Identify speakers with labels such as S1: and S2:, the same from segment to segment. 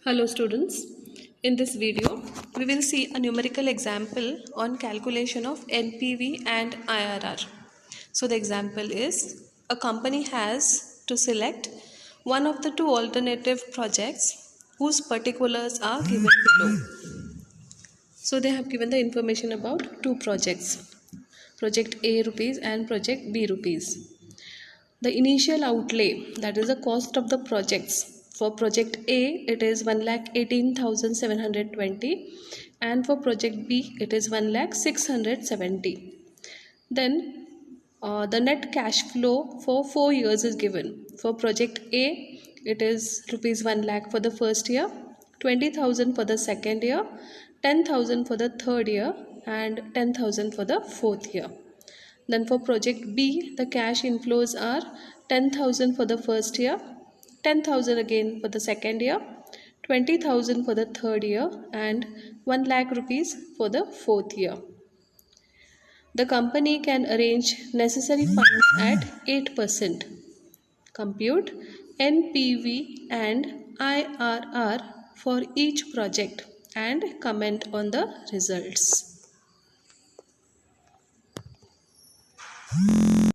S1: Hello students, in this video we will see a numerical example on calculation of NPV and IRR. So the example is a company has to select one of the two alternative projects whose particulars are given below. So they have given the information about two projects, project A rupees and project B rupees. The initial outlay, that is the cost of the projects. For project A, it is 1,18,720, and for project B, it is 1,670. Then the net cash flow for 4 years is given. For project A, it is rupees 1 lakh for the first year, 20,000 for the second year, 10,000 for the third year, and 10,000 for the fourth year. Then for project B, the cash inflows are 10,000 for the first year, 10,000 again for the second year, 20,000 for the third year, and 1 lakh rupees for the fourth year. The company can arrange necessary funds at 8%. Compute NPV and IRR for each project and comment on the results.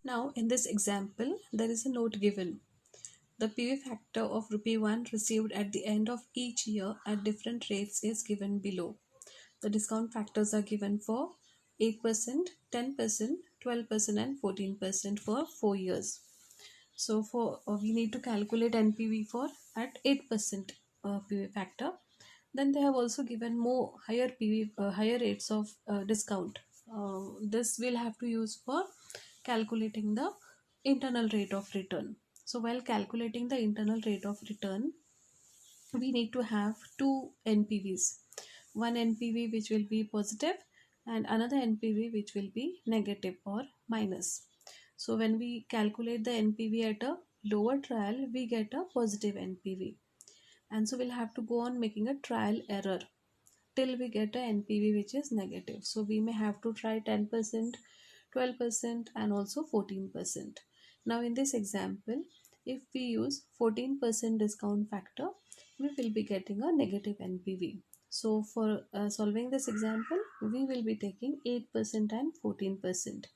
S1: Now in this example, there is a note given. The PV factor of rupee 1 received at the end of each year at different rates is given below. The discount factors are given for 8%, 10%, 12% and 14% for 4 years. So for we need to calculate NPV for at 8% PV factor. Then they have also given more higher higher rates of discount. This we'll have to use for calculating the internal rate of return. So while calculating the internal rate of return, we need to have two NPVs. One NPV which will be positive and another NPV which will be negative or minus. So when we calculate the NPV at a lower trial, we get a positive NPV. And so we'll have to go on making a trial error till we get a NPV which is negative. So we may have to try 10%, 12% and also 14%. Now in this example, if we use 14% discount factor, we will be getting a negative NPV. So for solving this example, we will be taking 8% and 14%.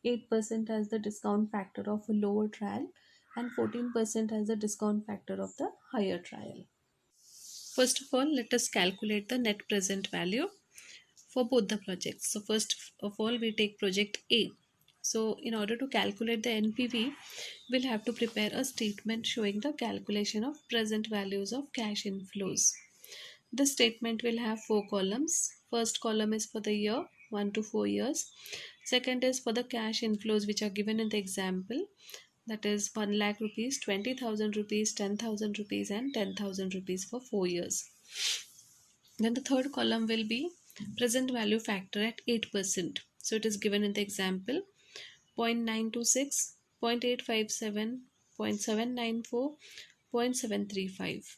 S1: 8% as the discount factor of a lower trial and 14% as the discount factor of the higher trial. First of all, let us calculate the net present value for both the projects. So first of all, we take project A. So in order to calculate the NPV, we'll have to prepare a statement showing the calculation of present values of cash inflows. This statement will have 4 columns. First column is for the year 1 to 4 years. Second is for the cash inflows which are given in the example. That is 1 lakh rupees, 20,000 rupees, 10,000 rupees and 10,000 rupees for 4 years. Then the third column will be present value factor at 8%. So it is given in the example 0.926, 0.857, 0.794, 0.735.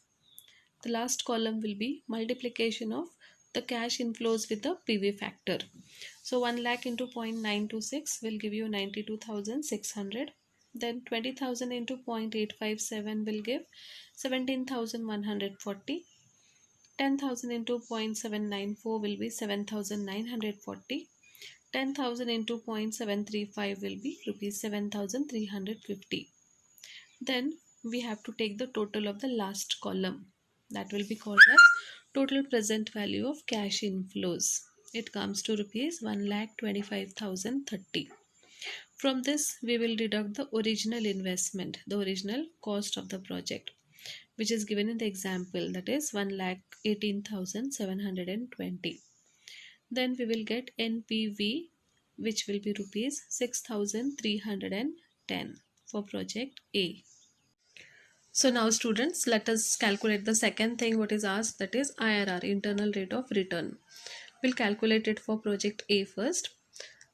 S1: The last column will be multiplication of the cash inflows with the PV factor. So 1 lakh into 0.926 will give you 92,600. Then 20,000 into 0.857 will give 17,140. 10,000 into 0.794 will be 7,940. 10,000 into 0.735 will be rupees 7,350. Then we have to take the total of the last column. That will be called as total present value of cash inflows. It comes to rupees 1,25,030. From this, we will deduct the original investment, the original cost of the project, which is given in the example, that is 1,18,720. Then we will get NPV, which will be rupees 6,310 for project A. So now students, let us calculate the second thing what is asked, that is IRR, internal rate of return. We'll calculate it for project A first.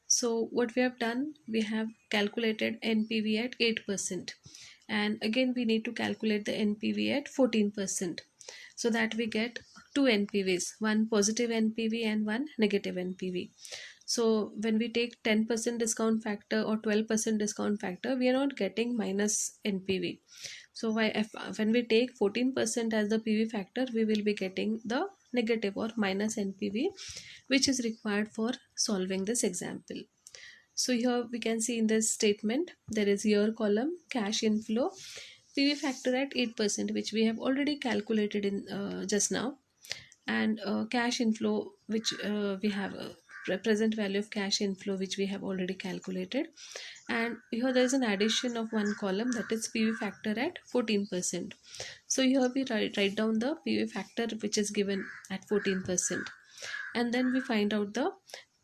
S1: So what we have done, we have calculated NPV at 8%, and again we need to calculate the NPV at 14%, so that we get two NPVs, one positive NPV and one negative NPV. So when we take 10% discount factor or 12% discount factor, we are not getting minus NPV. So when we take 14% as the PV factor, we will be getting the negative or minus NPV, which is required for solving this example. So here we can see in this statement, there is year column, cash inflow, PV factor at 8%, which we have already calculated in just now, and cash inflow, which we have present value of cash inflow, which we have already calculated. And here there is an addition of one column, that is PV factor at 14%. So here we write down the PV factor which is given at 14%, and then we find out the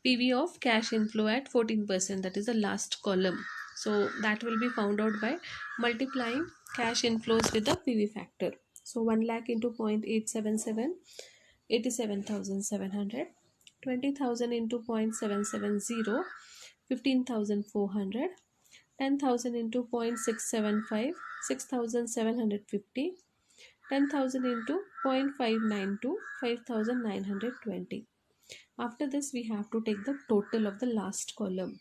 S1: PV of cash inflow at 14%, that is the last column. So that will be found out by multiplying cash inflows with the PV factor. So 1 lakh into 0.877, 87,700, 20,000 into 0.770, 15,400, 10,000 into 0.675, 6,750, 10,000 into 0.592, 5,920. After this, we have to take the total of the last column.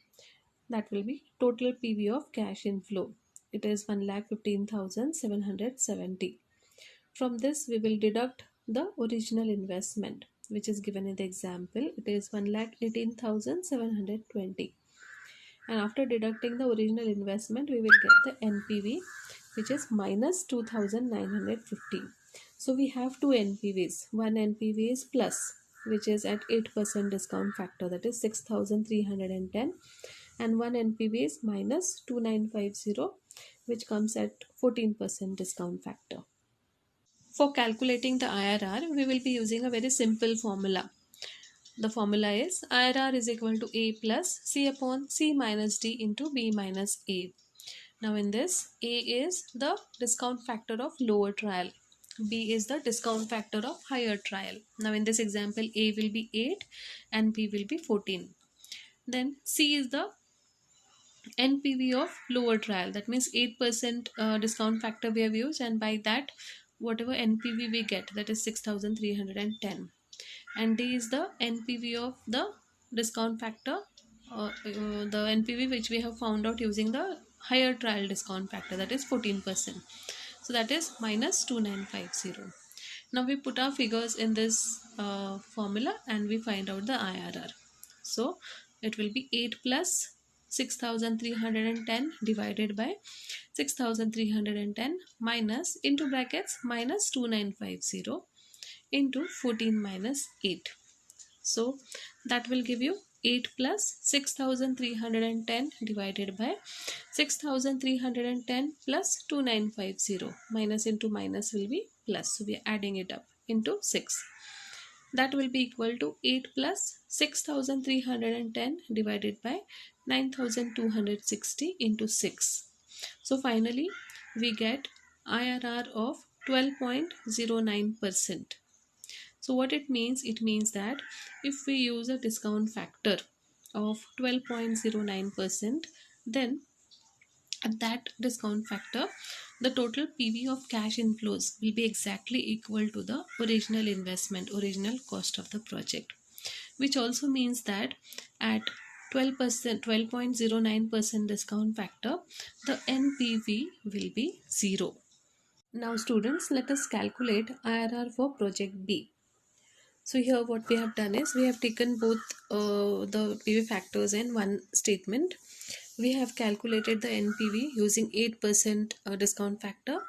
S1: That will be total PV of cash inflow. It is 1,15,770. From this, we will deduct the original investment, which is given in the example. It is 1,18,720. And after deducting the original investment, we will get the NPV, which is minus 2,950. So we have two NPVs. One NPV is plus, which is at 8% discount factor, that is 6,310, and one NPV is minus 2,950, which comes at 14% discount factor. For calculating the IRR, we will be using a very simple formula. The formula is IRR is equal to A plus C upon C minus D into B minus A. Now in this, A is the discount factor of lower trial, B is the discount factor of higher trial. Now in this example, A will be 8 and B will be 14. Then C is the NPV of lower trial, that means 8% discount factor we have used, and by that whatever NPV we get, that is 6,310. And D is the NPV of the discount factor, the NPV which we have found out using the higher trial discount factor, that is 14%. So that is minus 2,950. Now we put our figures in this formula and we find out the IRR. So it will be 8 plus 6,310 divided by 6,310 minus into brackets minus 2,950 into 14 minus 8. So that will give you 8 plus 6,310 divided by 6,310 plus 2,950. Minus into minus will be plus. So we are adding it up into 6. That will be equal to 8 plus 6,310 divided by 9,260 into 6. So finally we get IRR of 12.09%. So what it means? It means that if we use a discount factor of 12.09%, then at that discount factor, the total PV of cash inflows will be exactly equal to the original investment, original cost of the project, which also means that at 12.09% discount factor, the NPV will be 0. Now students, let us calculate IRR for project B. So here what we have done is we have taken both the PV factors in one statement. We have calculated the NPV using 8% discount factor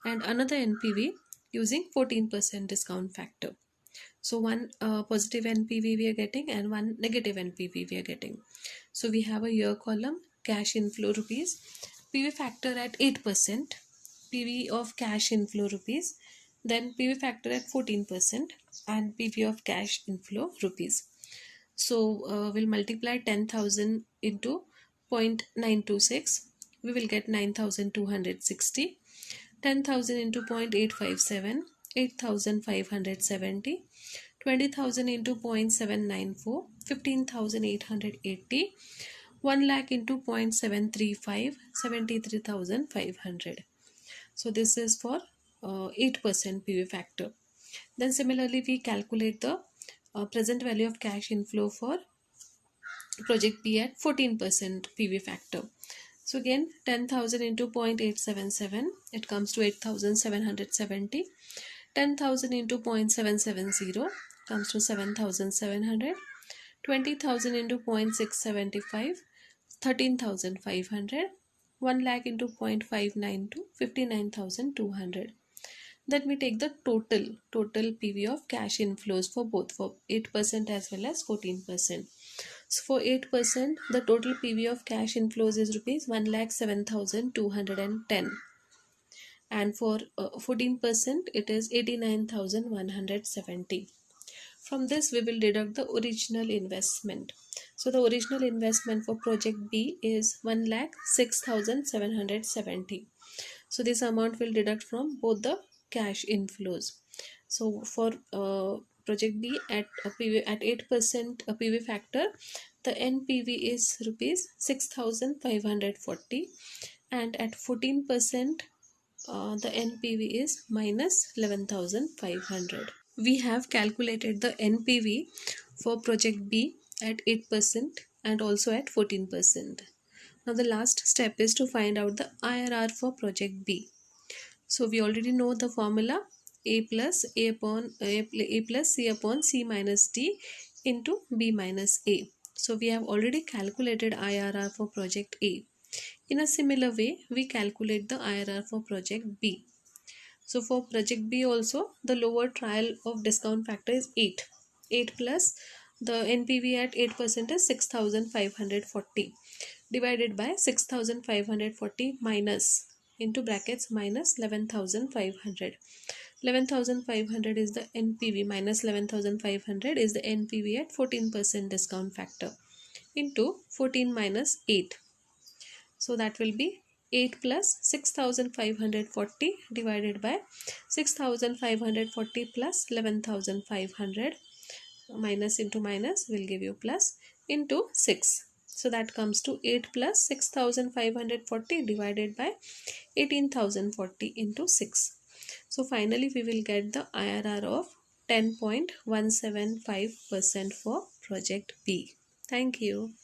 S1: and another NPV using 14% discount factor. So one positive NPV we are getting and one negative NPV we are getting. So we have a year column, cash inflow rupees, PV factor at 8%, PV of cash inflow rupees, then PV factor at 14% and PV of cash inflow rupees. So we'll multiply 10,000 into 0.926, we will get 9,260, 10,000 into 0.857, 8,570, 20,000 into 0.794, 15,880, 1 lakh into 0.735, 73,500. So this is for 8% PV factor. Then similarly we calculate the present value of cash inflow for project B at 14% PV factor. So again 10,000 into 0.877, it comes to 8,770. 10,000 into 0.770 comes to 7,700. 20,000 into 0.675, 13,500. 1 lakh into 0.592, 59,200. Then we take the total PV of cash inflows for both, for 8% as well as 14%. So for 8%, the total PV of cash inflows is rupees 1,07,210, and for 14% it is 89,170. From this we will deduct the original investment. So the original investment for project B is 1,06,770. So this amount will deduct from both the cash inflows. So for project B at a PV at 8% a PV factor, the NPV is rupees 6,540, and at 14% the NPV is minus 11,500. We have calculated the NPV for project B at 8% and also at 14%. Now the last step is to find out the IRR for project B. So we already know the formula: A plus C upon C minus D into B minus A. So we have already calculated IRR for project A. In a similar way, we calculate the IRR for project B. So for project B also, the lower trial of discount factor is 8. 8 plus the NPV at 8% is 6,540 divided by 6,540 minus into brackets minus 11,500. 11,500 is the NPV minus 11,500 is the NPV at 14% discount factor into 14 minus 8. So that will be 8 plus 6,540 divided by 6,540 plus 11,500, minus into minus will give you plus, into 6. So that comes to 8 plus 6,540 divided by 18,040 into 6. So finally we will get the IRR of 10.175% for project B. Thank you.